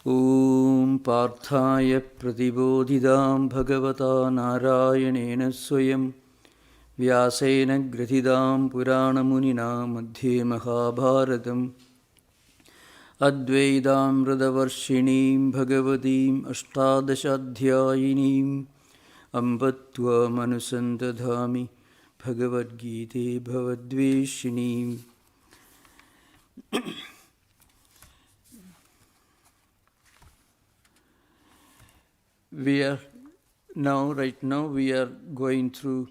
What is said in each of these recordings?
ॐ पार्थाय प्रतिबोधितां भगवता नारायणेन स्वयं व्यासेन ग्रथितां पुराणमुनिना मध्ये महाभारतम् अद्वैतामृतवर्षिणीं भगवतीम् अष्टादशाध्यायिनीम् अम्ब त्वामनुसन्तधामि भगवद्गीते भवद्वेषिणीम्. Right now we are going through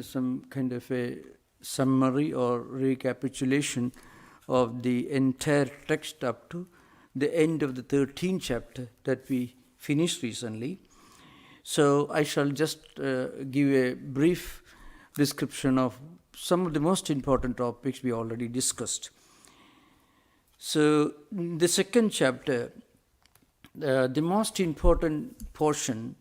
some kind of a summary or recapitulation of the entire text up to the end of the 13th chapter that we finished recently. So I shall just give a brief description of some of the most important topics we already discussed. So in the second chapter, the most important portion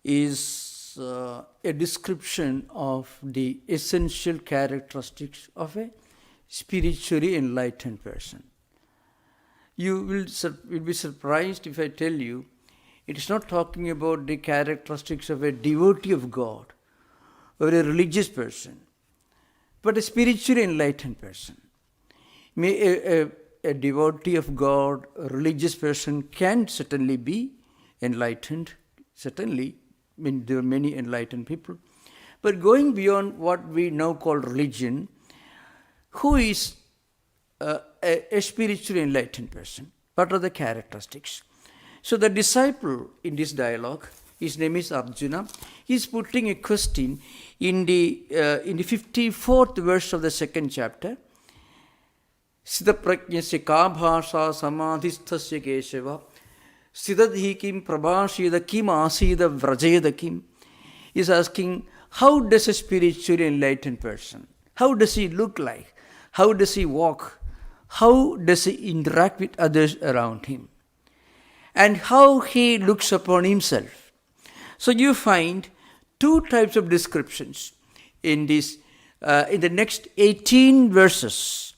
is a description of the essential characteristics of a spiritually enlightened person. You will be surprised if I tell you it is not talking about the characteristics of a devotee of God or a religious person, but a spiritually enlightened person. A devotee of God, a religious person can certainly be enlightened, certainly. I mean, there are many enlightened people. But going beyond what we now call religion, who is a spiritually enlightened person? What are the characteristics? So the disciple in this dialogue, his name is Arjuna, he is putting a question in the 54th verse of the second chapter. Siddhaprajnasya ka bhasha samadhisthasya keshava siddhadhi kim prabhashida kim asida vrajeda kim. He is asking, how does a spiritually enlightened person, how does he look like? How does he walk? How does he interact with others around him? And how he looks upon himself. So you find two types of descriptions in this, in the next 18 verses,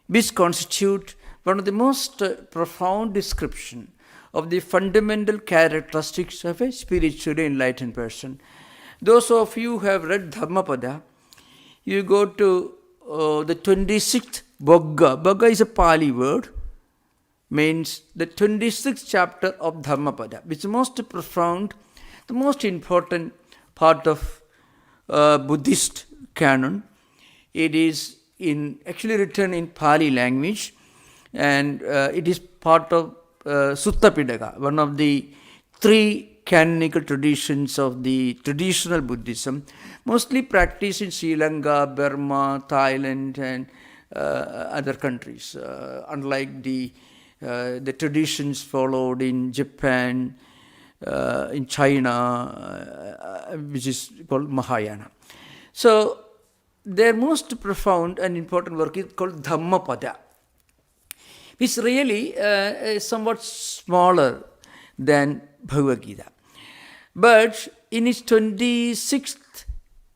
which constitute one of the most profound description of the fundamental characteristics of a spiritually enlightened person. Those of you who have read Dhammapada, you go to the 26th Bhagga. Bhagga is a Pali word, means the 26th chapter of Dhammapada, which is the most profound, the most important part of Buddhist canon. It is actually written in Pali language, and it is part of Sutta Pitaka, one of the three canonical traditions of the traditional Buddhism, mostly practiced in Sri Lanka, Burma, Thailand, and other countries, unlike the traditions followed in Japan, in China, which is called Mahayana. So their most profound and important work is called Dhammapada, which really is somewhat smaller than Bhagavad Gita. But in its 26th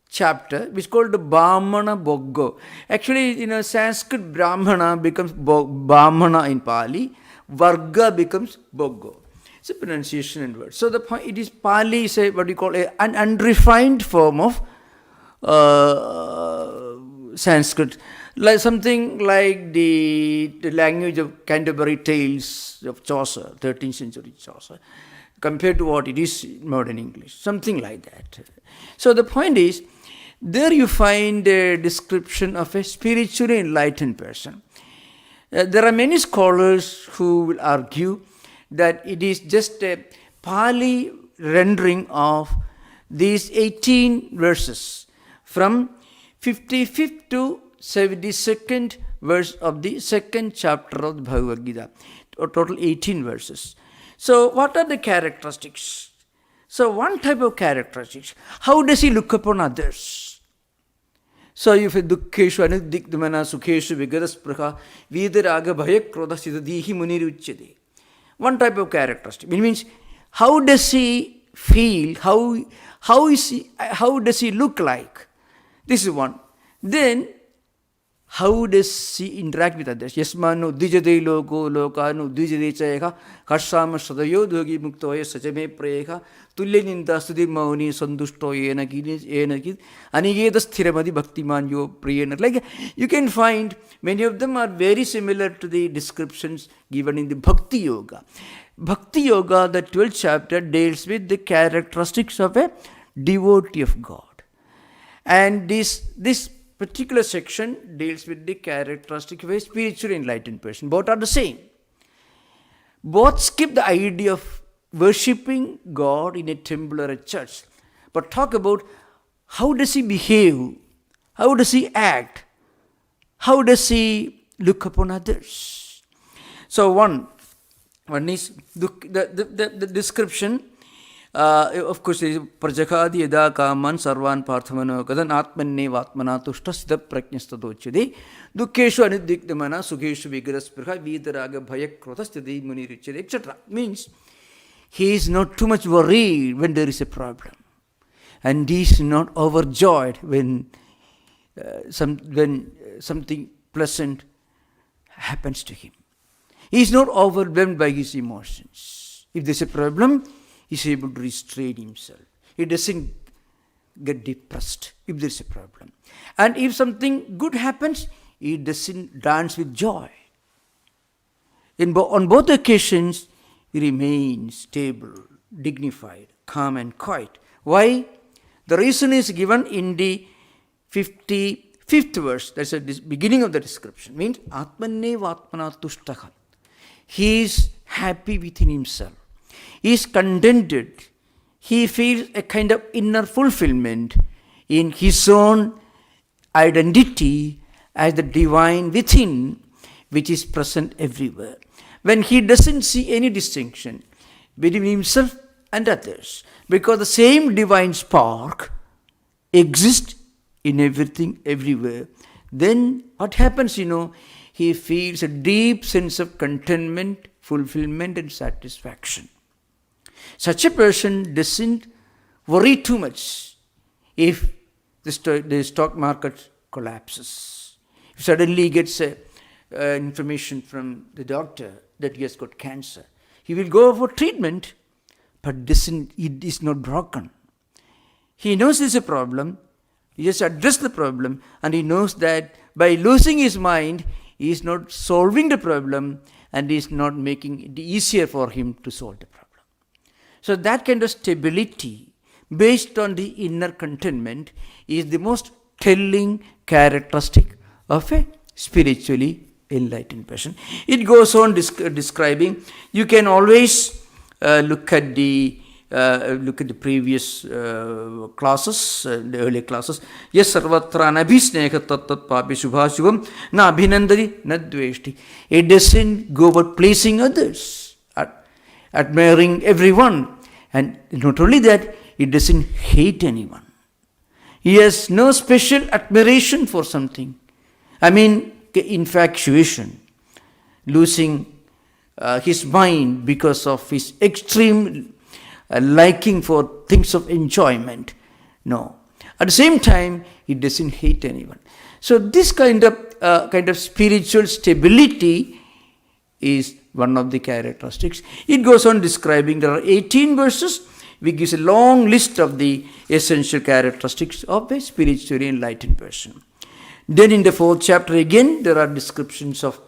chapter, which is called the Brahmana Bhoggo. Actually, Sanskrit Brahmana becomes Brahmana in Pali, Varga becomes Bhoggo. It's a pronunciation and word. So the point, it is Pali is what we call an unrefined form of Sanskrit, like something like the language of Canterbury Tales of Chaucer, 13th century Chaucer, compared to what it is in modern English, something like that. So the point is, there you find a description of a spiritually enlightened person. There are many scholars who will argue that it is just a Pali rendering of these 18 verses from 55th to 72nd verse of the second chapter of the Bhagavad Gita, or total 18 verses. So what are the characteristics? So one type of characteristics, how does he look upon others? So if dukkeshu anudikdamana sukheshu vigaraspраha vidaraga bhayakrodha siddhihi muniruchyate. One type of characteristic. It means how does he feel? How does he look like? This is one. Then how does he interact with others? Yasmanu dijade loko lokanu dijade chayeka karshama sadayo dogi muktoye sajame prayeka tulyaninda studi mauni sandushto yenakid anigeda sthiramadi bhaktiman yo prayena. Like you can find many of them are very similar to the descriptions given in the Bhakti Yoga. Bhakti Yoga, the 12th chapter, deals with the characteristics of a devotee of God. And this particular section deals with the characteristic of a spiritually enlightened person. Both are the same. Both skip the idea of worshipping God in a temple or a church, but talk about how does he behave, how does he act, how does he look upon others. So one is the description. Of course, Prajakadi yada kaman sarvan parthamano kadan atmanne vatmana tushta siddha prajnastadochide dukkeshu anidikdamana sukheshu vigraspirha vidaraga bhayakrotastidi munirichide, etc. Means he is not too much worried when there is a problem, and he is not overjoyed when something pleasant happens to him. He is not overwhelmed by his emotions. If there is a problem, he is able to restrain himself. He doesn't get depressed if there is a problem. And if something good happens, he doesn't dance with joy. On both occasions, he remains stable, dignified, calm and quiet. Why? The reason is given in the 55th verse. That's the beginning of the description. Means, Atmanne vatmana tushtaha. He is happy within himself. He is contented. He feels a kind of inner fulfillment in his own identity as the divine within, which is present everywhere. When he doesn't see any distinction between himself and others, because the same divine spark exists in everything, everywhere, then what happens, he feels a deep sense of contentment, fulfillment and satisfaction. Such a person doesn't worry too much if the stock market collapses. If suddenly he gets information from the doctor that he has got cancer, he will go for treatment, but it is not broken. He knows there is a problem, he just addressed the problem, and he knows that by losing his mind, he is not solving the problem and he is not making it easier for him to solve the problem. So that kind of stability based on the inner contentment is the most telling characteristic of a spiritually enlightened person. It goes on describing. You can always look at the previous classes, the earlier classes. Yes, sarvatra nabhisneha tat papi subhashubam na abhinandari na dveshti. It doesn't go about pleasing others, admiring everyone. And not only that, it doesn't hate anyone. He has no special admiration for something. Infatuation, losing his mind because of his extreme liking for things of enjoyment. No. At the same time, he doesn't hate anyone. So this kind of spiritual stability is one of the characteristics. It goes on describing, there are 18 verses, which gives a long list of the essential characteristics of a spiritually enlightened person. Then in the 4th chapter again, there are descriptions of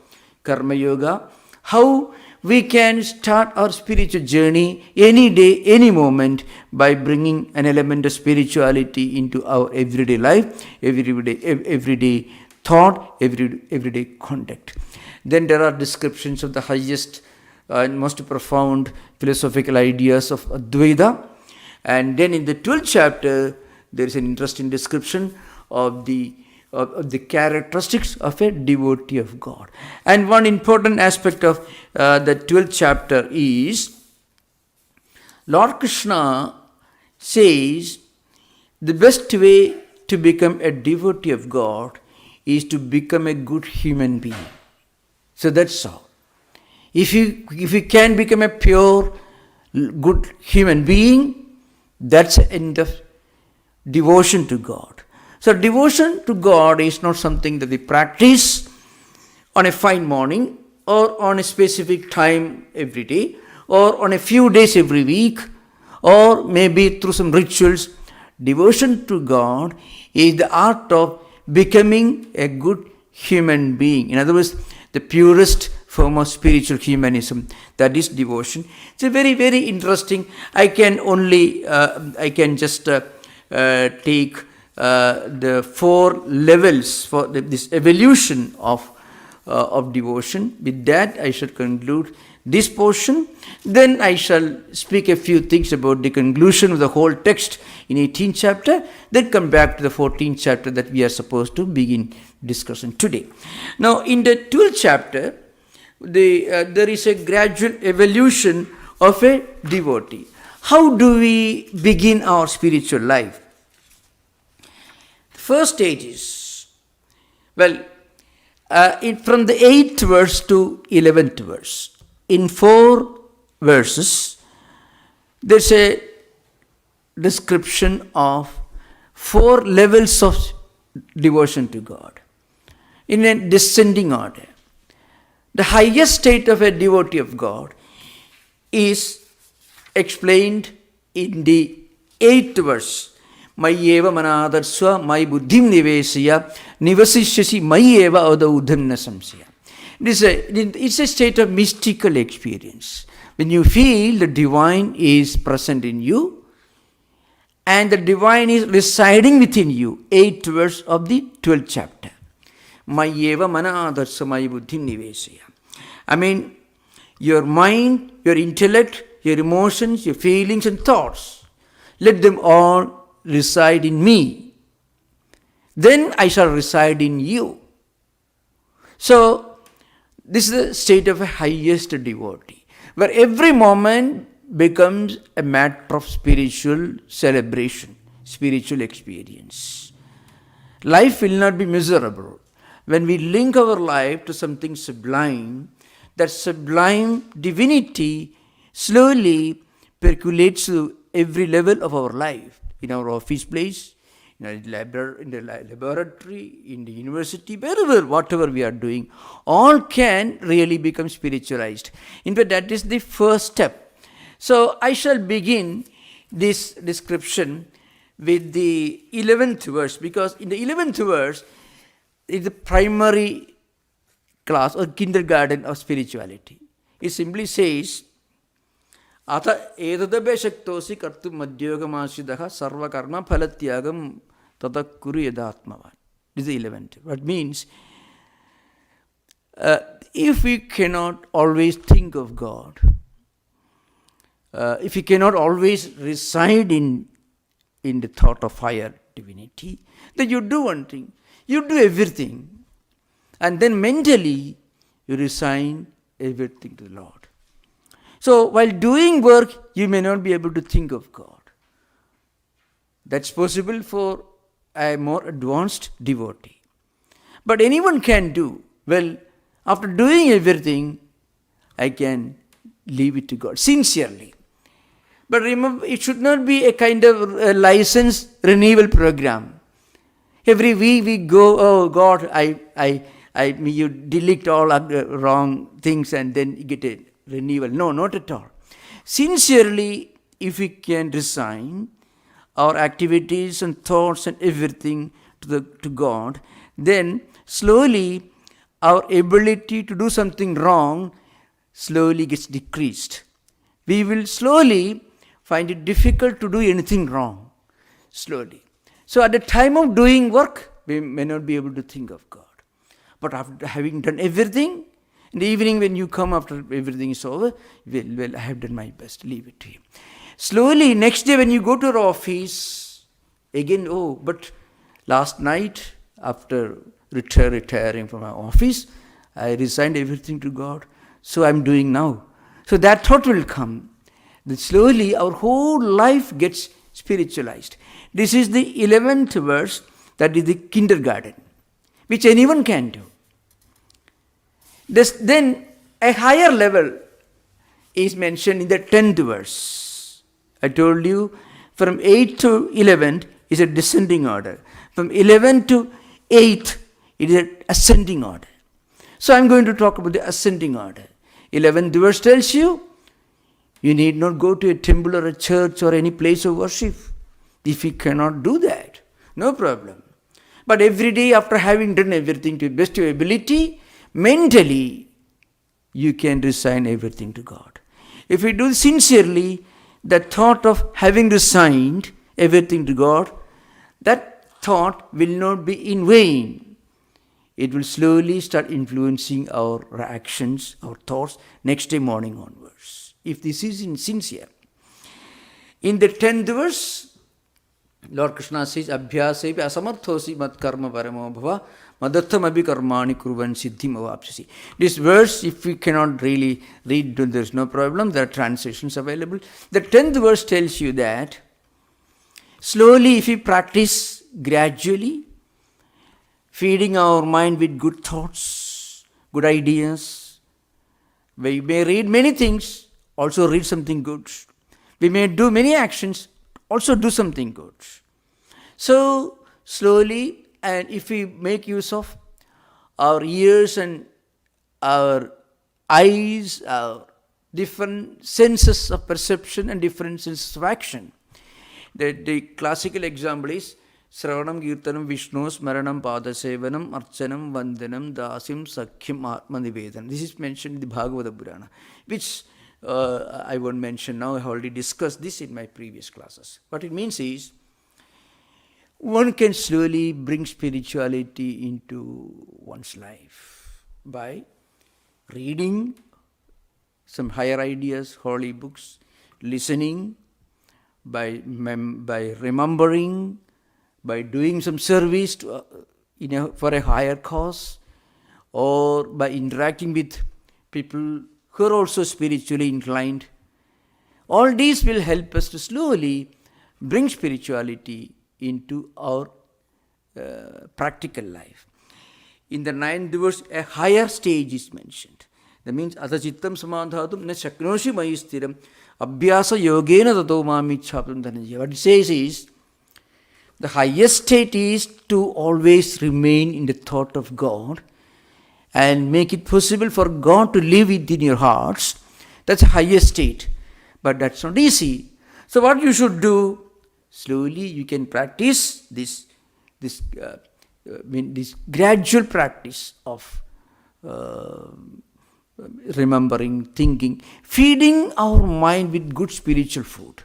Karma Yoga, how we can start our spiritual journey any day, any moment, by bringing an element of spirituality into our everyday life, everyday thought, everyday conduct. Then there are descriptions of the highest and most profound philosophical ideas of Advaita. And then in the 12th chapter, there is an interesting description of the characteristics of a devotee of God. And one important aspect of the 12th chapter is, Lord Krishna says the best way to become a devotee of God is to become a good human being. So that's all. If you can become a pure, good human being, that's the end of devotion to God. So devotion to God is not something that we practice on a fine morning or on a specific time every day or on a few days every week or maybe through some rituals. Devotion to God is the art of becoming a good human being. In other words, the purest form of spiritual humanism, that is devotion. It's a very, very interesting. I can just take the 4 levels for this evolution of devotion. With that, I shall conclude this portion. Then I shall speak a few things about the conclusion of the whole text in 18th chapter. Then come back to the 14th chapter that we are supposed to begin discussion today. Now, in the 12th chapter, there is a gradual evolution of a devotee. How do we begin our spiritual life? The first stage is, from the 8th verse to 11th verse. In 4 verses, there's a description of 4 levels of devotion to God in a descending order. The highest state of a devotee of God is explained in the 8th verse. Mayeva manadarsva mai buddhim nivesya nivasishyasi mayeva oda udham nasamsya. It's a state of mystical experience. When you feel the divine is present in you and the divine is residing within you. 8th verse of the 12th chapter. Mayeva manadarsva mai buddhim nivesya. I mean, your mind, your intellect, your emotions, your feelings and thoughts, let them all reside in me. Then I shall reside in you. So, this is the state of a highest devotee, where every moment becomes a matter of spiritual celebration, spiritual experience. Life will not be miserable. When we link our life to something sublime, that sublime divinity slowly percolates to every level of our life. In our office place, in the laboratory, in the university, wherever, whatever we are doing, all can really become spiritualized. In fact, that is the first step. So, I shall begin this description with the 11th verse, because in the 11th verse is the primary class or kindergarten of spirituality. It simply says, Ata edadabe shaktosi kartu madhyogamasidha sarva karma phalatyagam tadakuru yadatmavan. This is the 11th. What means, if we cannot always think of God, if we cannot always reside in the thought of higher divinity, then you do one thing. You do everything. And then mentally, you resign everything to the Lord. So, while doing work, you may not be able to think of God. That's possible for a more advanced devotee. But anyone can do. Well, after doing everything, I can leave it to God, sincerely. But remember, it should not be a kind of a license renewal program. Every week we go, oh God, you delete all wrong things and then you get a renewal. No, not at all. Sincerely, if we can resign our activities and thoughts and everything to God, then slowly our ability to do something wrong slowly gets decreased. We will slowly find it difficult to do anything wrong. Slowly. So at the time of doing work, we may not be able to think of God. But after having done everything, in the evening when you come after everything is over, well, I have done my best, leave it to Him. Slowly, next day when you go to your office, again, but last night, after retiring from my office, I resigned everything to God, so I'm doing now. So that thought will come. Then slowly our whole life gets spiritualized. This is the 11th verse, that is the kindergarten, which anyone can do. Then a higher level is mentioned in the 10th verse. I told you from 8 to 11 is a descending order. From 11 to 8, it is an ascending order. So I'm going to talk about the ascending order. 11th verse tells you, you need not go to a temple or a church or any place of worship. If you cannot do that, no problem. But every day after having done everything to the best of your ability, mentally, you can resign everything to God. If you do sincerely, the thought of having resigned everything to God, that thought will not be in vain. It will slowly start influencing our actions, our thoughts, next day morning onwards. If this is insincere. In the 10th verse, Lord Krishna says, Abhyasevi asamarthosi mat karma paramo bhava madartham abhi karmani kurvan siddhim avapsasi. This verse, if we cannot really read, there is no problem. There are translations available. The 10th verse tells you that slowly, if we practice gradually, feeding our mind with good thoughts, good ideas, we may read many things, also read something good. We may do many actions, also do something good. So, slowly, and if we make use of our ears and our eyes, our different senses of perception and different senses of action. The classical example is Sravanam Kirtanam Vishnu Smaranam Padasevanam Archanam Vandanam Dasim Sakhyam Atmanivedanam. This is mentioned in the Bhagavad Purana, which I won't mention now. I have already discussed this in my previous classes. What it means is, one can slowly bring spirituality into one's life by reading some higher ideas, holy books, listening, by remembering, by doing some service to, for a higher cause, or by interacting with people who are also spiritually inclined. All these will help us to slowly bring spirituality into our practical life. In the 9th verse, a higher stage is mentioned. That means, Atachittam samadhatum na shaknoshi mayistiram abhyasa yogena tato mamichhapam dhananjaya. What it says is, the highest state is to always remain in the thought of God and make it possible for God to live within your hearts. That's the highest state. But that's not easy. So what you should do, slowly you can practice this gradual practice of remembering, thinking, feeding our mind with good spiritual food.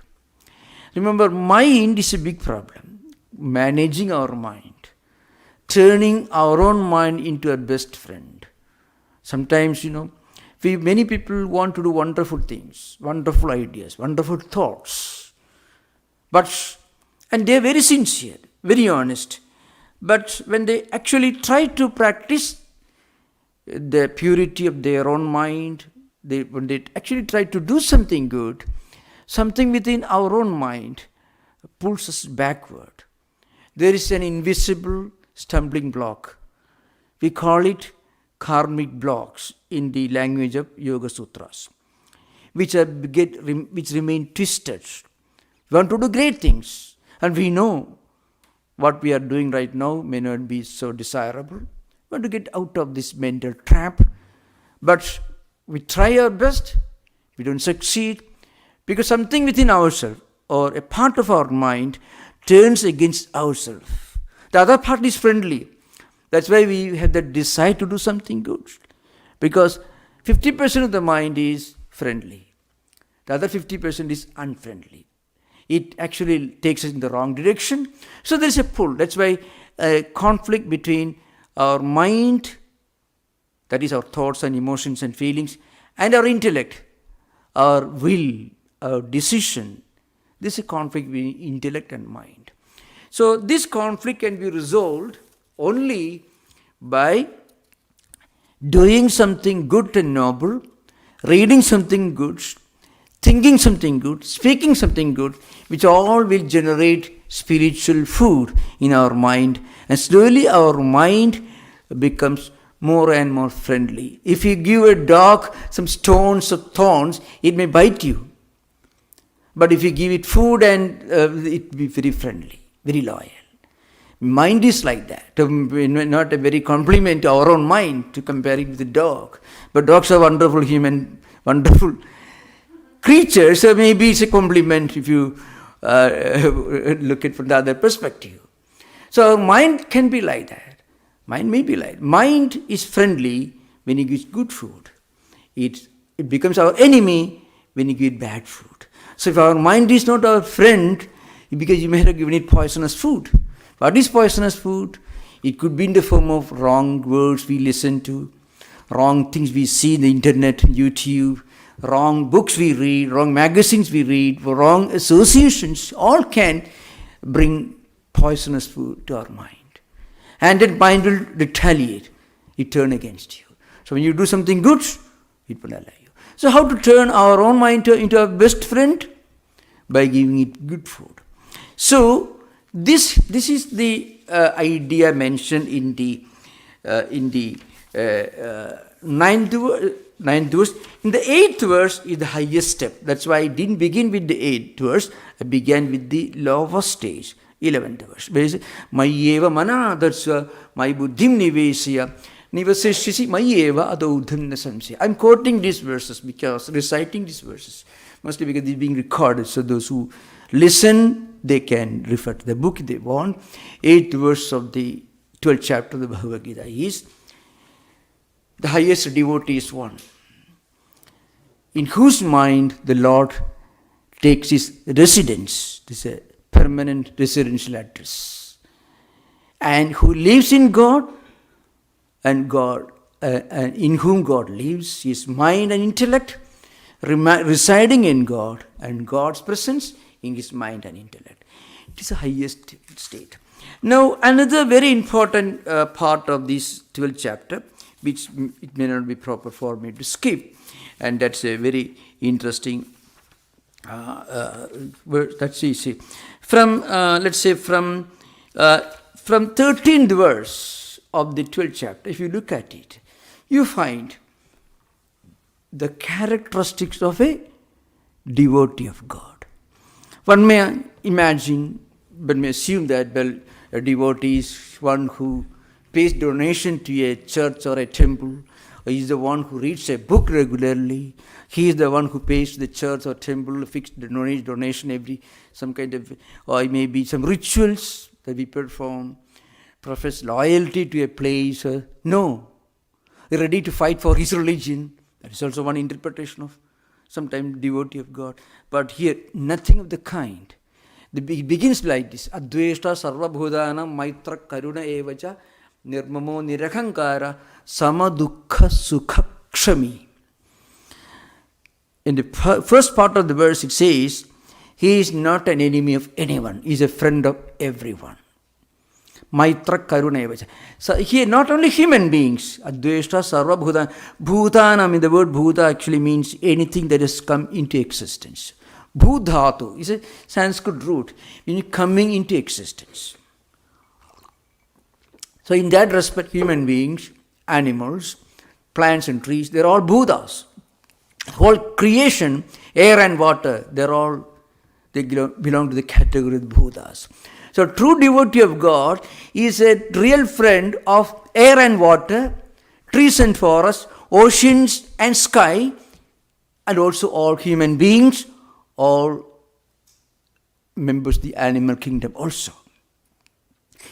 Remember, mind is a big problem. Managing our mind, turning our own mind into our best friend. Sometimes, many people want to do wonderful things, wonderful ideas, wonderful thoughts. And they are very sincere, very honest. But when they actually try to practice the purity of their own mind, when they actually try to do something good, something within our own mind pulls us backward. There is an invisible stumbling block. We call it karmic blocks in the language of Yoga Sutras, which remain twisted. We want to do great things, and we know what we are doing right now may not be so desirable. We want to get out of this mental trap, but we try our best, we don't succeed, because something within ourselves or a part of our mind turns against ourselves. The other part is friendly. That's why we have the desire to do something good. Because 50% of the mind is friendly. The other 50% is unfriendly. It actually takes us in the wrong direction. So there is a pull. That's why a conflict between our mind, that is our thoughts and emotions and feelings, and our intellect, our will, our decision. This is a conflict between intellect and mind. So this conflict can be resolved only by doing something good and noble, reading something good, thinking something good, speaking something good, which all will generate spiritual food in our mind. And slowly our mind becomes more and more friendly. If you give a dog some stones or thorns, it may bite you. But if you give it food, and it will be very friendly, very loyal. Mind is like that. Not a very compliment to our own mind to compare it with the dog. But dogs are wonderful creatures, so maybe it's a compliment if you look at it from the other perspective. So mind can be like that. Mind may be like that. Mind is friendly when you give good food. It becomes our enemy when you give bad food. So if our mind is not our friend, because you may have given it poisonous food. What is poisonous food? It could be in the form of wrong words we listen to, wrong things we see in the internet, YouTube, wrong books we read, wrong magazines we read, wrong associations, all can bring poisonous food to our mind. And that mind will retaliate. It turn against you. So when you do something good, it will allow you. So how to turn our own mind into our best friend? By giving it good food. So this is the idea mentioned in the ninth verse. In the 8th verse is the highest step. That's why I didn't begin with the 8th verse. I began with the lower stage, 11th verse. Mayeva manadarsva, my buddhim nivesya, nivaseshisi mayeva adodhim nasamsya. I'm quoting these verses because, reciting these verses, mostly because they're being recorded. So those who listen, they can refer to the book if they want. 8th verse of the 12th chapter of the Bhagavad Gita is, the highest devotee is one, in whose mind the Lord takes his residence. This is a permanent residential address. And who lives in God, and in whom God lives, his mind and intellect, residing in God, and God's presence in his mind and intellect. It is the highest state. Now, another very important part of this 12th chapter, which it may not be proper for me to skip, and that's a very interesting word. That's easy. From let's say from 13th verse of the 12th chapter, if you look at it, you find the characteristics of a devotee of God. One may imagine, one may assume that, well, a devotee is one who pays donation to a church or a temple, or he is the one who reads a book regularly, he is the one who pays to the church or temple, fixed donation every, some kind of, or maybe some rituals that we perform, profess loyalty to a place. No, ready to fight for his religion. That is also one interpretation of sometimes devotee of God. But here, nothing of the kind. It begins like this. Adveshta sarvabhudana maitra karuna evacha nirmamo nirahankara samadukha sukha kshami. In the first part of the verse it says, he is not an enemy of anyone. He is a friend of everyone. Maitra karuna evacha. So here not only human beings, adveshta sarvabhudana. Bhutana, I mean the word bhuta actually means anything that has come into existence. Bhudhatu is a Sanskrit root, meaning coming into existence. So in that respect, human beings, animals, plants and trees, they're all Buddhas. Whole creation, air and water, they belong to the category of Buddhas. So true devotee of God is a real friend of air and water, trees and forests, oceans and sky, and also all human beings, all members of the animal kingdom also.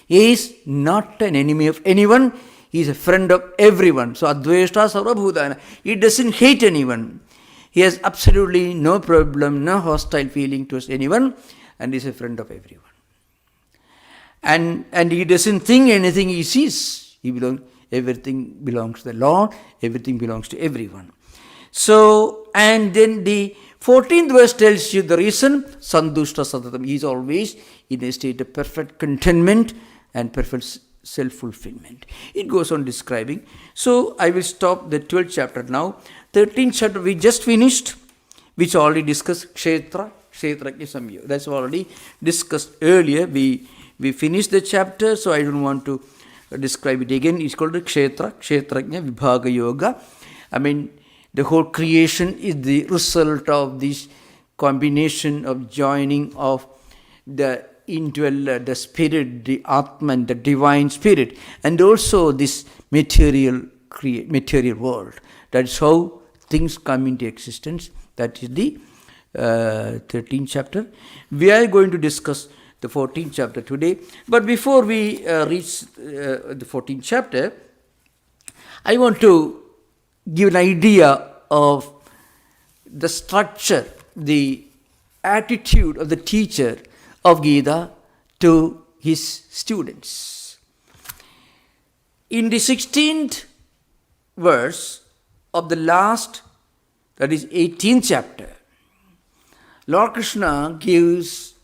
He is not an enemy of anyone. He is a friend of everyone. So Adveshta Sarvabhutana. He doesn't hate anyone. He has absolutely no problem, no hostile feeling towards anyone, and is a friend of everyone. And he doesn't think anything he sees. Everything belongs to the Lord. Everything belongs to everyone. So, and then the 14th verse tells you the reason. Santushta Satatam. He is always in a state of perfect contentment and perfect self-fulfillment. It goes on describing. So, I will stop the 12th chapter now. 13th chapter we just finished, which already discussed Kshetra, Kshetrajna Samyoga. That's already discussed earlier. We finished the chapter, so I don't want to describe it again. It's called Kshetra, Kshetrajna Vibhaga Yoga. I mean, the whole creation is the result of this combination of joining of the indwell the spirit, the Atman, the divine spirit, and also this material world. That's how things come into existence. That is the 13th chapter. We are going to discuss the 14th chapter today. But before we reach the 14th chapter, I want to give an idea of the structure, the attitude of the teacher of Gita to his students. In the 16th verse of the last, that is 18th chapter, Lord Krishna gives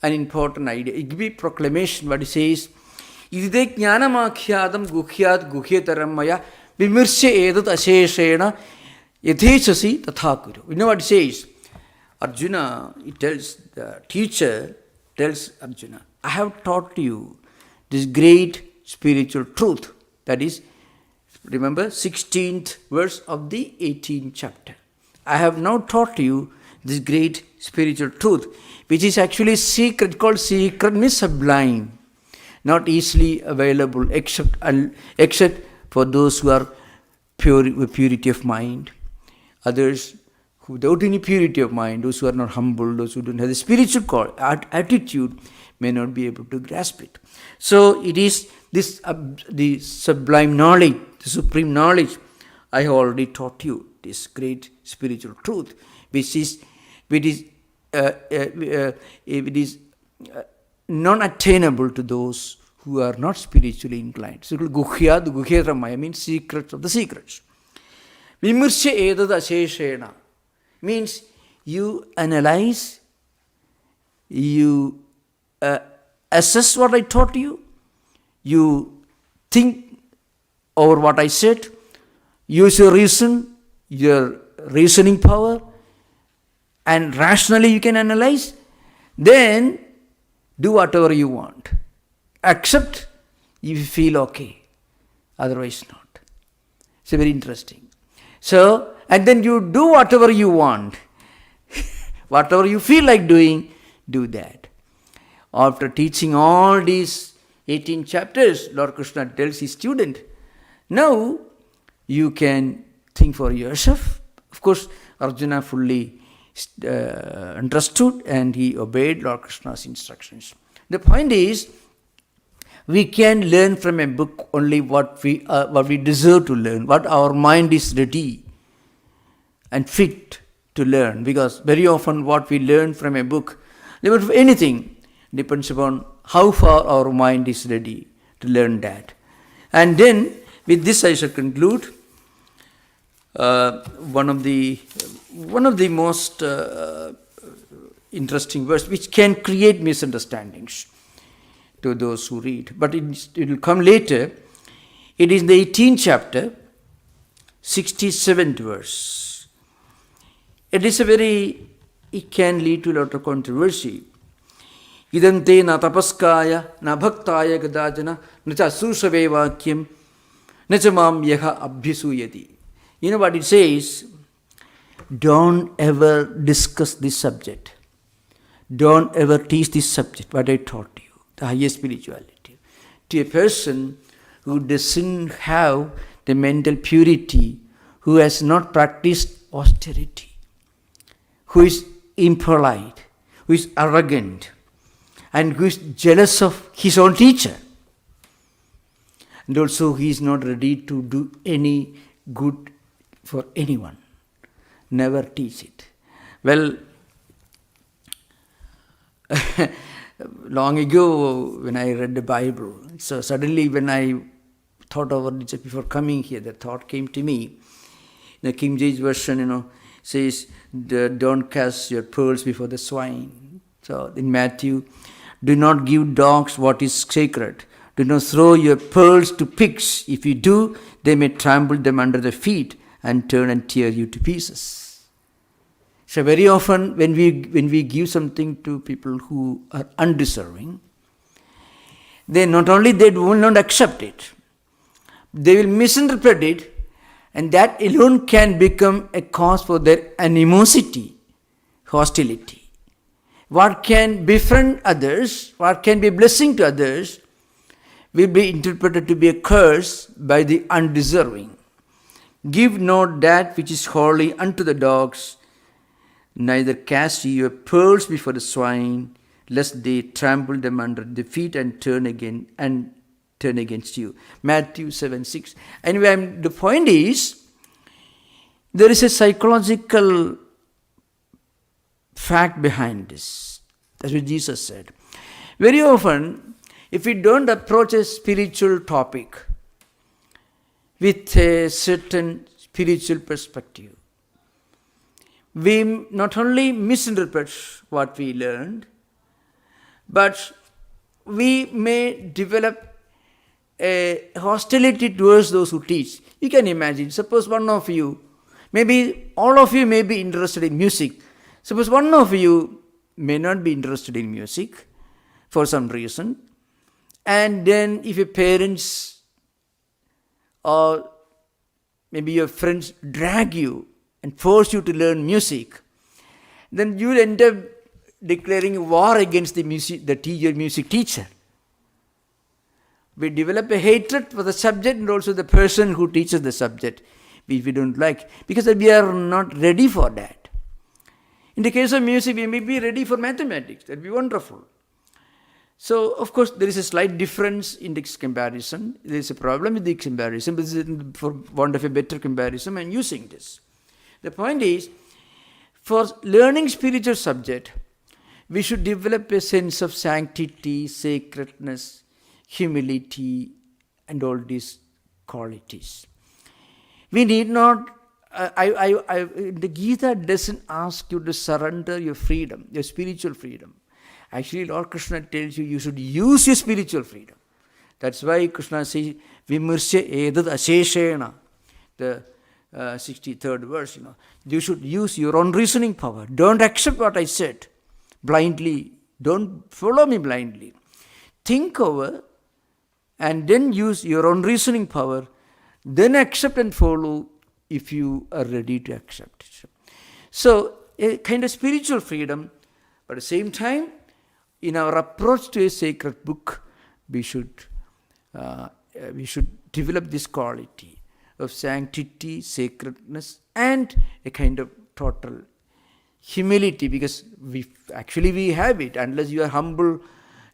an important idea. It gives a proclamation, what he says, Idide jnanamakhyadam gukhyat guhyataram maya vimursya edat asheshena yadhechasi tathakuru. You know what he says? Arjuna, he tells, the teacher tells Arjuna, I have taught you this great spiritual truth. That is, remember, 16th verse of the 18th chapter. I have now taught you this great spiritual truth, which is actually secret, called secret means sublime, not easily available except for those who are pure with purity of mind. Others who without any purity of mind, those who are not humble, those who don't have the spiritual attitude, may not be able to grasp it. So it is this the sublime knowledge, the supreme knowledge. I have already taught you this great spiritual truth, which is non-attainable to those who are not spiritually inclined. So Guhyatramaya means secrets of the secrets. Vimursya edad asheshena means you analyze, you assess what I taught you, you think over what I said, use your reason, your reasoning power, and rationally you can analyze, then do whatever you want. Except if you feel okay, otherwise not. It's very interesting. So, and then you do whatever you want. Whatever you feel like doing, do that. After teaching all these 18 chapters, Lord Krishna tells his student, now you can think for yourself. Of course, Arjuna fully understood and he obeyed Lord Krishna's instructions. The point is, we can learn from a book only what we deserve to learn, what our mind is ready and fit to learn. Because very often what we learn from a book, anything, depends upon how far our mind is ready to learn that. And then, with this I shall conclude. One of the most interesting verse, which can create misunderstandings to those who read, but it will come later. It is the 18th chapter, 67th verse. It can lead to a lot of controversy. Idante na tapaskaya na bhaktaya gadajana na cha susave vakyam na cha mam yaha abhyasuyati. You know what it says? Don't ever discuss this subject. Don't ever teach this subject, what I taught you, the highest spirituality, to a person who doesn't have the mental purity, who has not practiced austerity, who is impolite, who is arrogant, and who is jealous of his own teacher. And also he is not ready to do any good for anyone. Never teach it. Well, long ago when I read the Bible, so suddenly when I thought over it before coming here, the thought came to me. The King James Version, says, don't cast your pearls before the swine. So in Matthew, do not give dogs what is sacred. Do not throw your pearls to pigs. If you do, they may trample them under their feet and turn and tear you to pieces. So very often when we give something to people who are undeserving, they not only they will not accept it, they will misinterpret it, and that alone can become a cause for their animosity, hostility. what can befriend others, what can be a blessing to others, will be interpreted to be a curse by the undeserving. Give not that which is holy unto the dogs, neither cast ye your pearls before the swine, lest they trample them under the feet and turn against you. Matthew 7:6. Anyway, the point is, there is a psychological fact behind this. That's what Jesus said. Very often, if we don't approach a spiritual topic with a certain spiritual perspective, we not only misinterpret what we learned, but we may develop a hostility towards those who teach. You can imagine, suppose one of you, maybe all of you may be interested in music. Suppose one of you may not be interested in music for some reason, and then if your parents or maybe your friends drag you and force you to learn music, then you will end up declaring war against the music teacher. We develop a hatred for the subject and also the person who teaches the subject, which we don't like, because we are not ready for that. In the case of music, we may be ready for mathematics. That would be wonderful. So, of course, there is a slight difference in this comparison. There is a problem with the comparison, but for want of a better comparison, I am using this. The point is, for learning spiritual subject, we should develop a sense of sanctity, sacredness, humility, and all these qualities. We need not, the Gita doesn't ask you to surrender your freedom, your spiritual freedom. Actually, Lord Krishna tells you should use your spiritual freedom. That's why Krishna says, Vimursya edad asheshena, the 63rd verse, you should use your own reasoning power. Don't accept what I said blindly. Don't follow me blindly. Think over and then use your own reasoning power. Then accept and follow if you are ready to accept it. So, a kind of spiritual freedom, but at the same time, in our approach to a sacred book, we should develop this quality of sanctity, sacredness, and a kind of total humility, because we have it. Unless you are humble,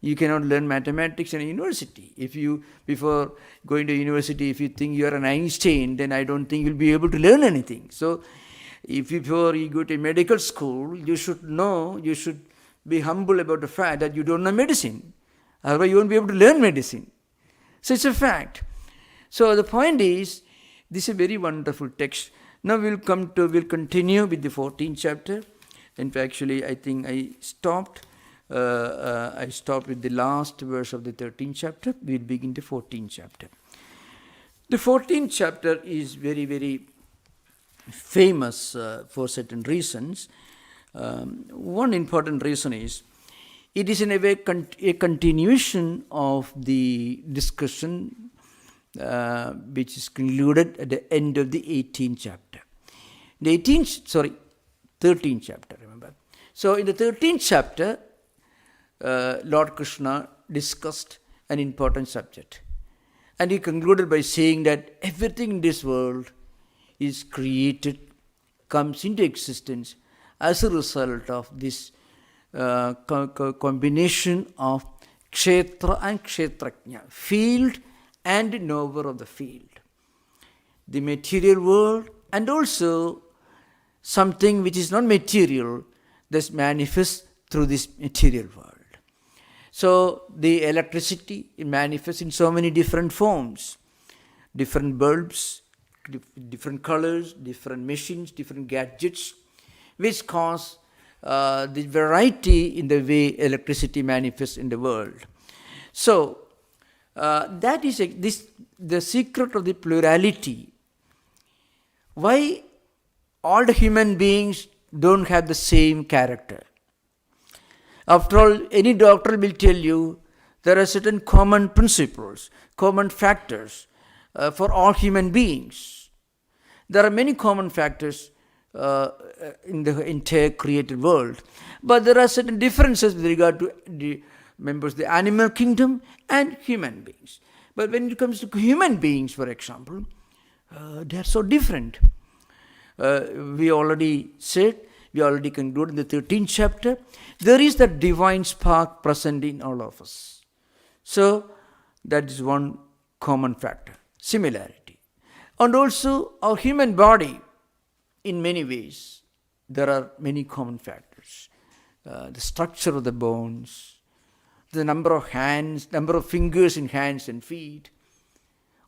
you cannot learn mathematics in a university. If you, before going to university, if you think you are an Einstein, then I don't think you'll be able to learn anything. So, before you go to medical school, you should be humble about the fact that you don't know medicine. Otherwise, you won't be able to learn medicine. So, it's a fact. So, the point is, this is a very wonderful text. Now, we'll continue with the 14th chapter. In fact, actually, I think I stopped with the last verse of the 13th chapter. We'll begin the 14th chapter. The 14th chapter is very, very famous for certain reasons. One important reason is, it is in a way a continuation of the discussion which is concluded at the end of the 18th chapter. The 13th chapter, remember. So in the 13th chapter, Lord Krishna discussed an important subject. And he concluded by saying that everything in this world is created, comes into existence as a result of this combination of kshetra and kshetrajna, field and knower of the field. The material world and also something which is not material, that manifests through this material world. So the electricity, it manifests in so many different forms, different bulbs, different colors, different machines, different gadgets, which cause the variety in the way electricity manifests in the world. So that is the secret of the plurality. Why all the human beings don't have the same character? After all, any doctor will tell you there are certain common principles, common factors for all human beings. There are many common factors in the entire created world. But there are certain differences with regard to the members of the animal kingdom and human beings. But when it comes to human beings, for example, they are so different. We already said, we already concluded in the 13th chapter, there is that divine spark present in all of us. So, that is one common factor, similarity. And also, our human body, in many ways, there are many common factors. The structure of the bones, the number of hands, number of fingers in hands and feet.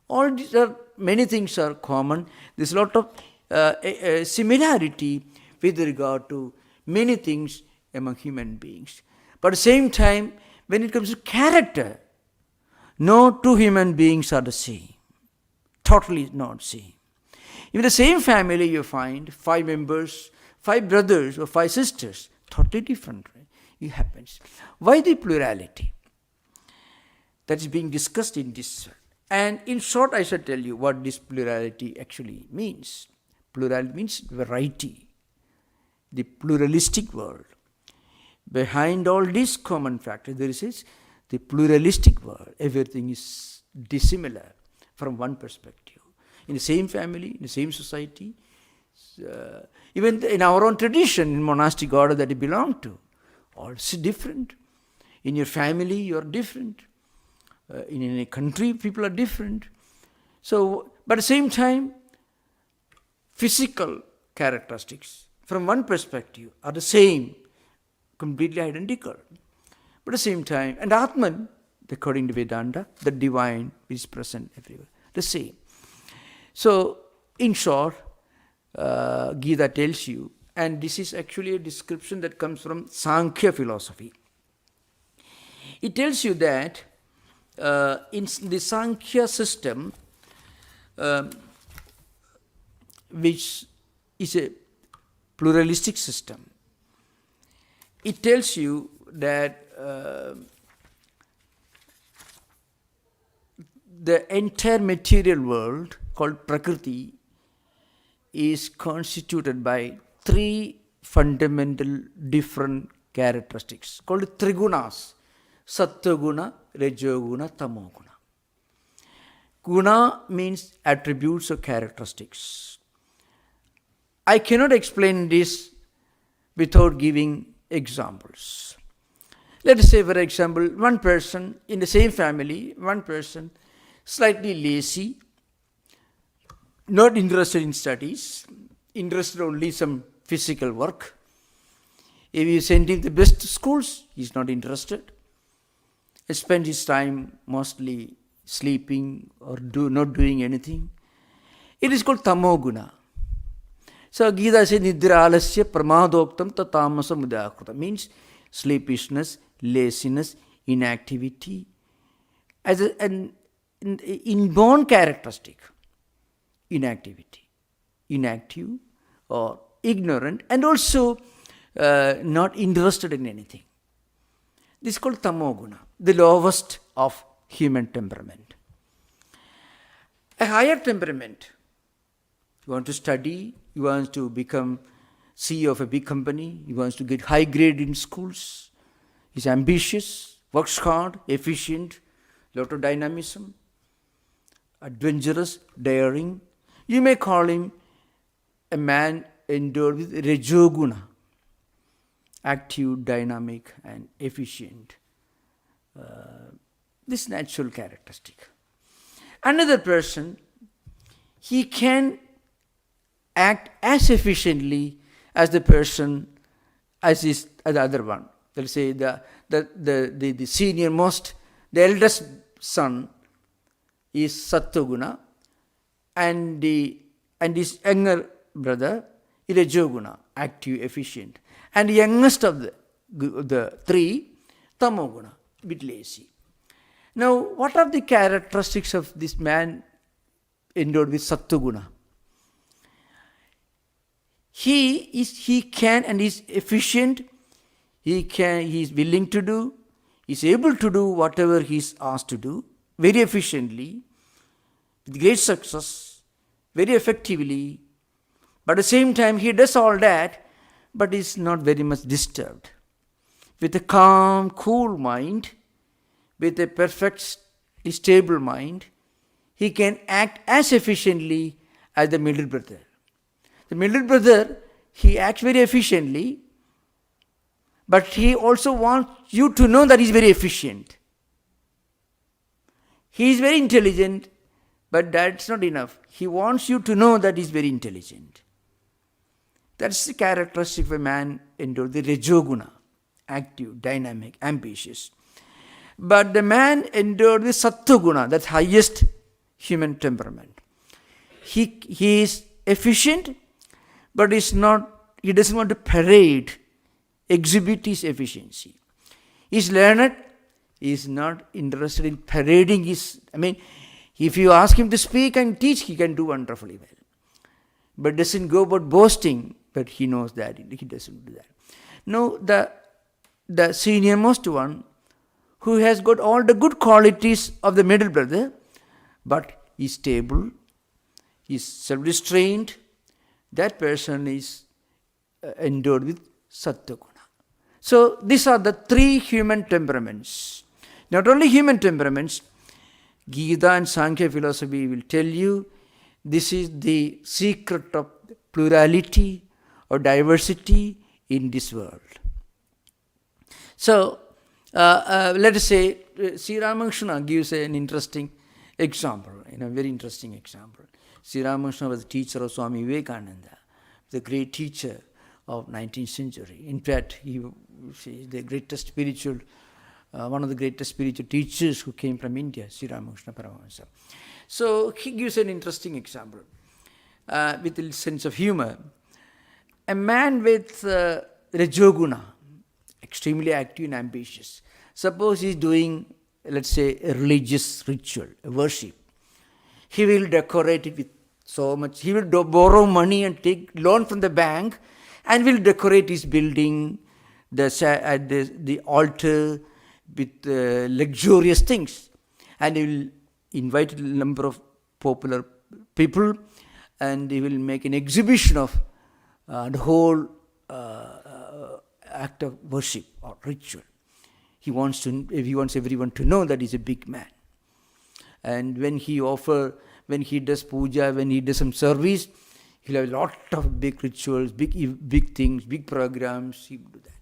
All these are, many things are common. There's a lot of similarity with regard to many things among human beings. But at the same time, when it comes to character, no two human beings are the same. Totally not same. In the same family you find 5 members, 5 brothers or 5 sisters, totally different. Right? It happens. Why the plurality? That is being discussed in this. And in short, I shall tell you what this plurality actually means. Plurality means variety, the pluralistic world. Behind all these common factors, there is the pluralistic world. Everything is dissimilar from one perspective. In the same family, in the same society, even in our own tradition, in monastic order that you belong to, also different. In your family, you are different. In a country, people are different. So, but at the same time, physical characteristics from one perspective are the same, completely identical. But at the same time, and Atman, according to Vedanta, the divine is present everywhere, the same. So, in short, Gita tells you, and this is actually a description that comes from Sankhya philosophy. It tells you that in the Sankhya system, which is a pluralistic system, it tells you that the entire material world called Prakriti is constituted by 3 fundamental different characteristics called Trigunas: Sattva-guna, Rajo-guna, Tamo-guna. Guna means attributes or characteristics. I cannot explain this without giving examples. Let us say, for example, one person in the same family, one person slightly lazy, not interested in studies, interested only some physical work. If you send him to the best schools, he is not interested. He spends his time mostly sleeping or not doing anything. It is called Tamoguna. So Gita says, Nidra alasya pramadoktam tatamasa mudakruta, means sleepishness, laziness, inactivity, as an inborn characteristic. Inactivity, inactive or ignorant, and also not interested in anything. This is called Tamoguna, the lowest of human temperament. A higher temperament, you want to study, you want to become CEO of a big company, he wants to get high grade in schools, he's ambitious, works hard, efficient, lot of dynamism, adventurous, daring. You may call him a man endowed with Rajoguna, active, dynamic, and efficient. This natural characteristic. Another person, he can act as efficiently as the person as is the other one. Let's say the senior most, the eldest son is Sattva-guna, and his younger brother is Rajoguna, active, efficient. And the youngest of the 3, Tamoguna, a bit lazy. Now, what are the characteristics of this man endowed with Sattva-guna? He can and is efficient, he is willing to do, he is able to do whatever he is asked to do, very efficiently, with great success, very effectively, But at the same time, he does all that, but is not very much disturbed. With a calm, cool mind, with a perfect, stable mind, he can act as efficiently as the middle brother. The middle brother, he acts very efficiently, but he also wants you to know that he is very efficient. He is very intelligent, but that's not enough. He wants you to know that he is very intelligent. That's the characteristic of a man endowed the Rajoguna, active, dynamic, ambitious. But the man endured the Sattva-guna, that highest human temperament. He is efficient, but he doesn't want to parade, exhibit his efficiency. He's learned, he is not interested in parading his, if you ask him to speak and teach, he can do wonderfully well. But doesn't go about boasting, but he knows that, he doesn't do that. No, the senior most one, who has got all the good qualities of the middle brother, but is stable, is self-restrained, that person is endowed with Sattva-guna. So these are the three human temperaments. Not only human temperaments, Gita and Sankhya philosophy will tell you this is the secret of plurality or diversity in this world. So, let us say, Sri Ramakrishna gives an interesting example, very interesting example. Sri Ramakrishna was the teacher of Swami Vivekananda, the great teacher of 19th century. In fact, he is the greatest spiritual, one of the greatest spiritual teachers who came from India, Sri Ramakrishna Paramahansa. So, he gives an interesting example with a sense of humor. A man with Rajoguna, extremely active and ambitious. Suppose he is doing, let's say, a religious ritual, a worship. He will decorate it with so much. He will borrow money and take loan from the bank and will decorate his building, the altar with luxurious things. And he will invite a number of popular people and he will make an exhibition of the whole act of worship or ritual. He wants everyone to know that he's a big man. And when he does puja, when he does some service, he'll have a lot of big rituals, big things, big programs. He will do that.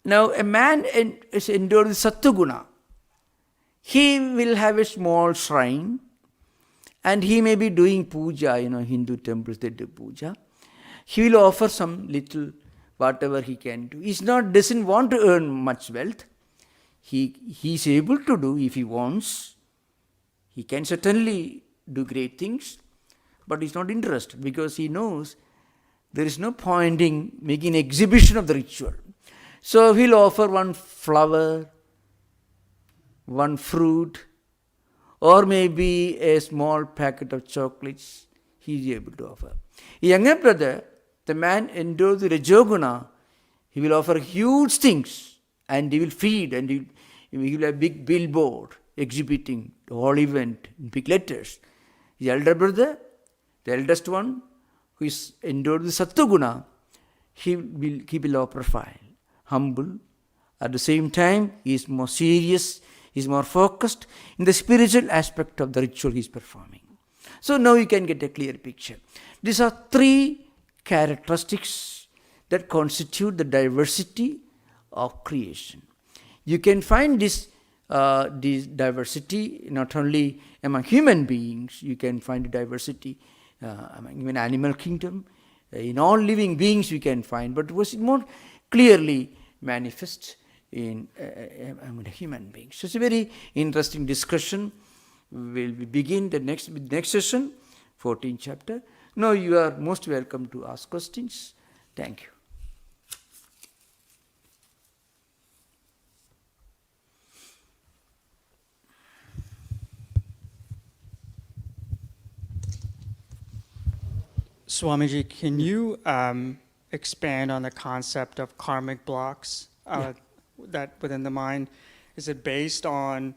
Now, a man is endowed with Sattva-guna. He will have a small shrine and he may be doing puja, Hindu temples, they do puja. He will offer some little, whatever he can do. He doesn't want to earn much wealth. He is able to do if he wants. He can certainly do great things, but he's not interested because he knows there is no point in making an exhibition of the ritual. So he'll offer one flower, one fruit, or maybe a small packet of chocolates. He is able to offer. A younger brother, the man endowed with Rajoguna, he will offer huge things and he will feed and he will have a big billboard exhibiting the whole event in big letters. His elder brother, the eldest one, who is endowed with Sattva-guna, he will keep a low profile, humble. At the same time, he is more serious, he is more focused in the spiritual aspect of the ritual he is performing. So now you can get a clear picture. These are three characteristics that constitute the diversity of creation. You can find this diversity not only among human beings, you can find diversity among even animal kingdom. In all living beings you can find, but was it more clearly manifest in among the human beings. So it's a very interesting discussion. We begin the next session, 14th chapter. Now you are most welcome to ask questions. Thank you. Swamiji, can you expand on the concept of karmic blocks that within the mind? Is it based on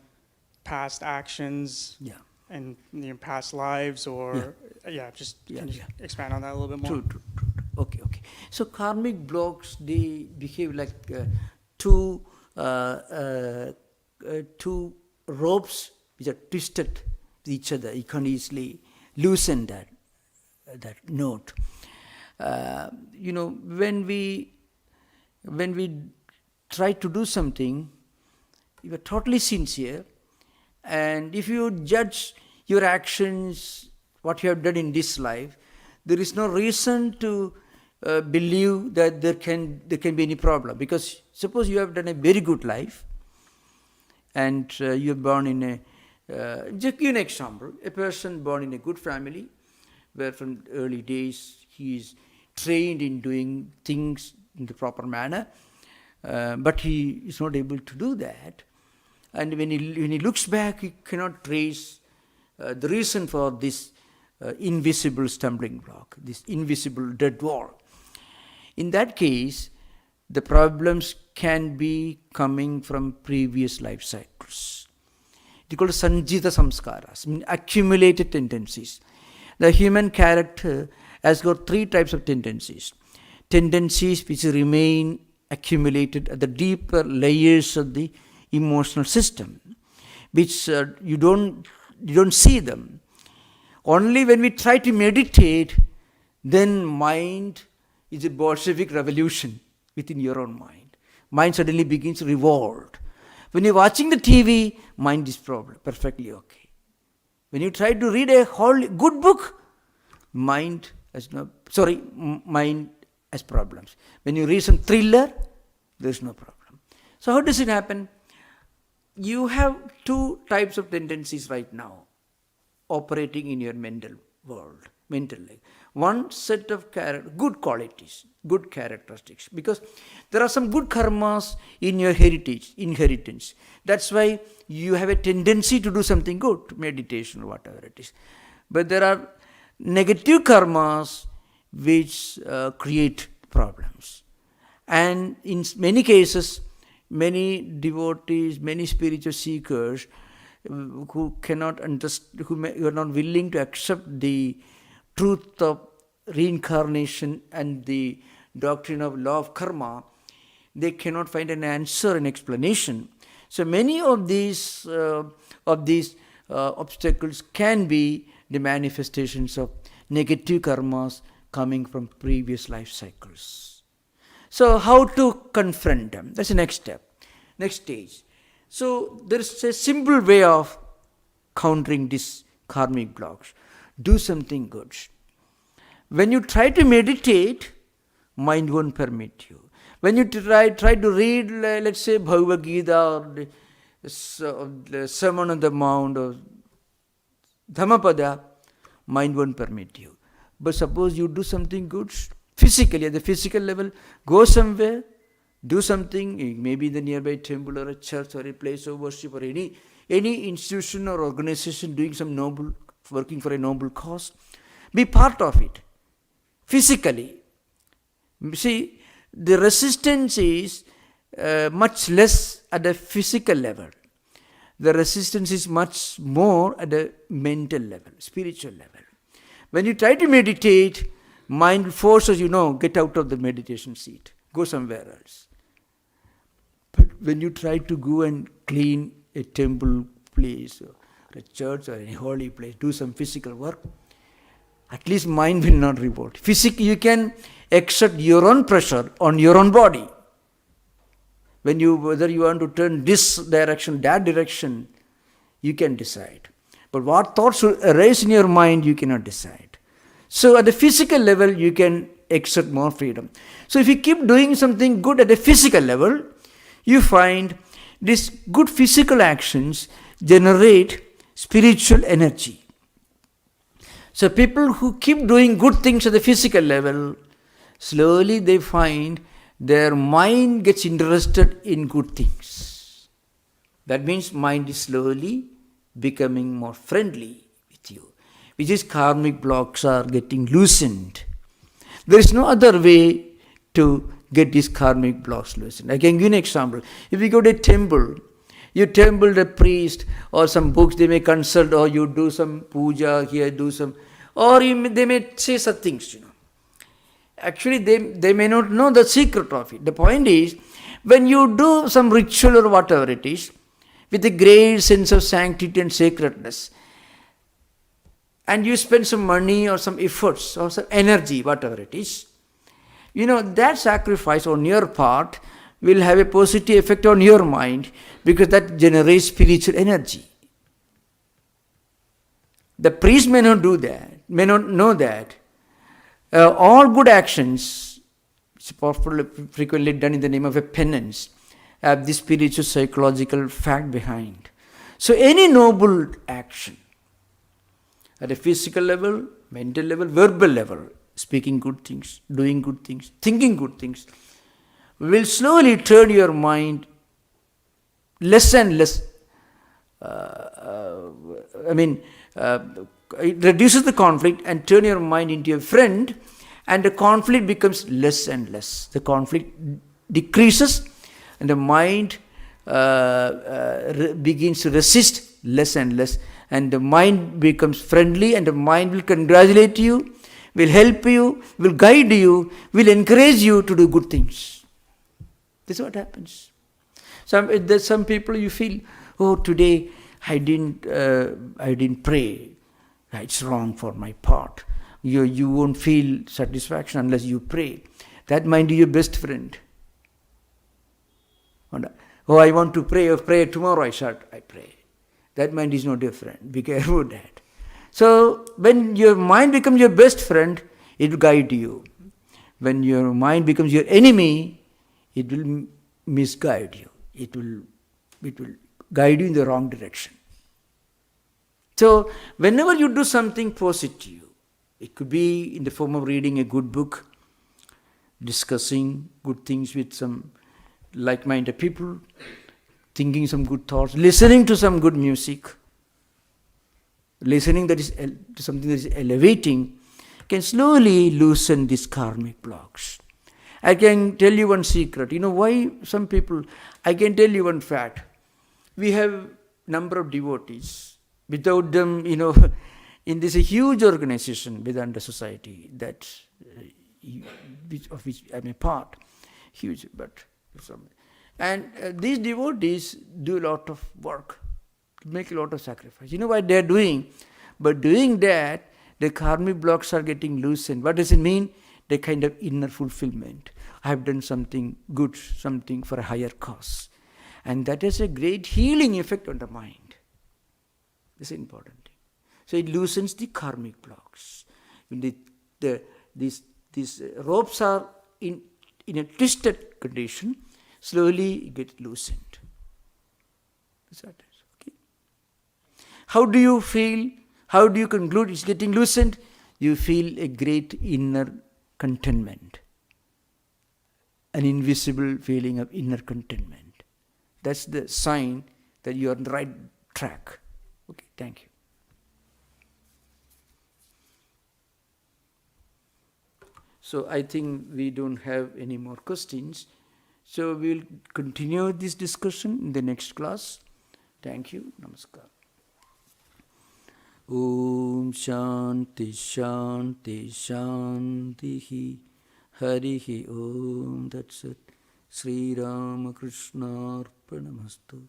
past actions? Yeah. in past lives, or can you expand on that a little bit more? True. Okay. So karmic blocks, they behave like two ropes which are twisted to each other. You can't easily loosen that knot. When we try to do something, you are totally sincere, and if you judge your actions, what you have done in this life, there is no reason to believe that there can be any problem. Because suppose you have done a very good life, and you are born in a just give an example. A person born in a good family, where from early days he is trained in doing things in the proper manner, but he is not able to do that. And when he looks back, he cannot trace the reason for this invisible stumbling block, this invisible dead wall. In that case, the problems can be coming from previous life cycles. It is called sanjita samskaras, mean accumulated tendencies. The human character has got three types of tendencies. Tendencies which remain accumulated at the deeper layers of the emotional system, which you don't see them. Only when we try to meditate, then mind is a Bolshevik revolution within your own mind. Mind suddenly begins to revolt. When you're watching the TV, mind is perfectly okay. When you try to read a whole good book, mind has problems. When you read some thriller, there's no problem. So how does it happen? You have two types of tendencies right now operating in your mental world, mental life. One set of good qualities, good characteristics, because there are some good karmas in your inheritance. That's why you have a tendency to do something good, meditation or whatever it is. But there are negative karmas which create problems. And in many cases, many devotees, many spiritual seekers who cannot understand, who are not willing to accept the truth of reincarnation and the doctrine of law of karma, they cannot find an answer, an explanation. So many of these obstacles can be the manifestations of negative karmas coming from previous life cycles. So how to confront them? That's the next step, next stage. So there is a simple way of countering these karmic blocks. Do something good. When you try to meditate, mind won't permit you. When you try to read, let's say, Bhagavad Gita or the Sermon on the Mount or Dhammapada, mind won't permit you. But suppose you do something good, physically, at the physical level, go somewhere, do something, maybe the nearby temple or a church or a place of worship or any institution or organization doing some working for a noble cause. Be part of it, physically. See, the resistance is much less at the physical level. The resistance is much more at the mental level, spiritual level. When you try to meditate, mind forces get out of the meditation seat, go somewhere else. But when you try to go and clean a temple place or a church or any holy place, do some physical work, at least mind will not revolt. Physically, you can exert your own pressure on your own body. Whether you want to turn this direction, that direction, you can decide. But what thoughts will arise in your mind, you cannot decide. So at the physical level, you can exert more freedom. So if you keep doing something good at the physical level, you find these good physical actions generate spiritual energy. So people who keep doing good things at the physical level, slowly they find their mind gets interested in good things. That means mind is slowly becoming more friendly with you, which is karmic blocks are getting loosened. There is no other way to get these karmic blocks loosened. I can give you an example. If you go to a temple, You temple a priest or some books they may consult, or you do some puja here, do some, or they may say such things, Actually, they may not know the secret of it. The point is, when you do some ritual or whatever it is, with a great sense of sanctity and sacredness, and you spend some money or some efforts or some energy, whatever it is, that sacrifice on your part will have a positive effect on your mind, because that generates spiritual energy. The priest may not do that, may not know that. All good actions, frequently done in the name of a penance, have this spiritual psychological fact behind. So any noble action, at a physical level, mental level, verbal level, speaking good things, doing good things, thinking good things, will slowly turn your mind less and less. It reduces the conflict and turn your mind into a friend, and the conflict becomes less and less. The conflict decreases and the mind begins to resist less and less, and the mind becomes friendly, and the mind will congratulate you, will help you, will guide you, will encourage you to do good things. This is what happens. There's some people you feel, oh, today I didn't pray. It's wrong for my part. You won't feel satisfaction unless you pray. That might be your best friend. Oh, I want to pray. Oh, pray tomorrow. I pray. That mind is not your friend. Be careful with that. So when your mind becomes your best friend, it will guide you. When your mind becomes your enemy, it will misguide you. It will guide you in the wrong direction. So whenever you do something positive, it could be in the form of reading a good book, discussing good things with some like-minded people, thinking some good thoughts, listening to some good music, listening to something that is elevating, can slowly loosen these karmic blocks. I can tell you one secret. Why some people, I can tell you one fact. We have number of devotees. Without them, in this huge organization, Vedanta Society, of which I'm a part, huge, but some. And these devotees do a lot of work, make a lot of sacrifice. You know what they're doing? But doing that, the karmic blocks are getting loosened. What does it mean? The kind of inner fulfillment. I have done something good, something for a higher cause. And that has a great healing effect on the mind. This is important thing. So it loosens the karmic blocks. When these ropes are in a twisted condition, slowly it gets loosened. That's what it is. Okay. How do you feel? How do you conclude it's getting loosened? You feel a great inner contentment. An invisible feeling of inner contentment. That's the sign that you are on the right track. Okay, thank you. So I think we don't have any more questions. So we will continue this discussion in the next class. Thank you. Namaskar. Om Shanti Shanti Shanti Harihi Om Tat Sat Sri Ramakrishna Arpanamastu.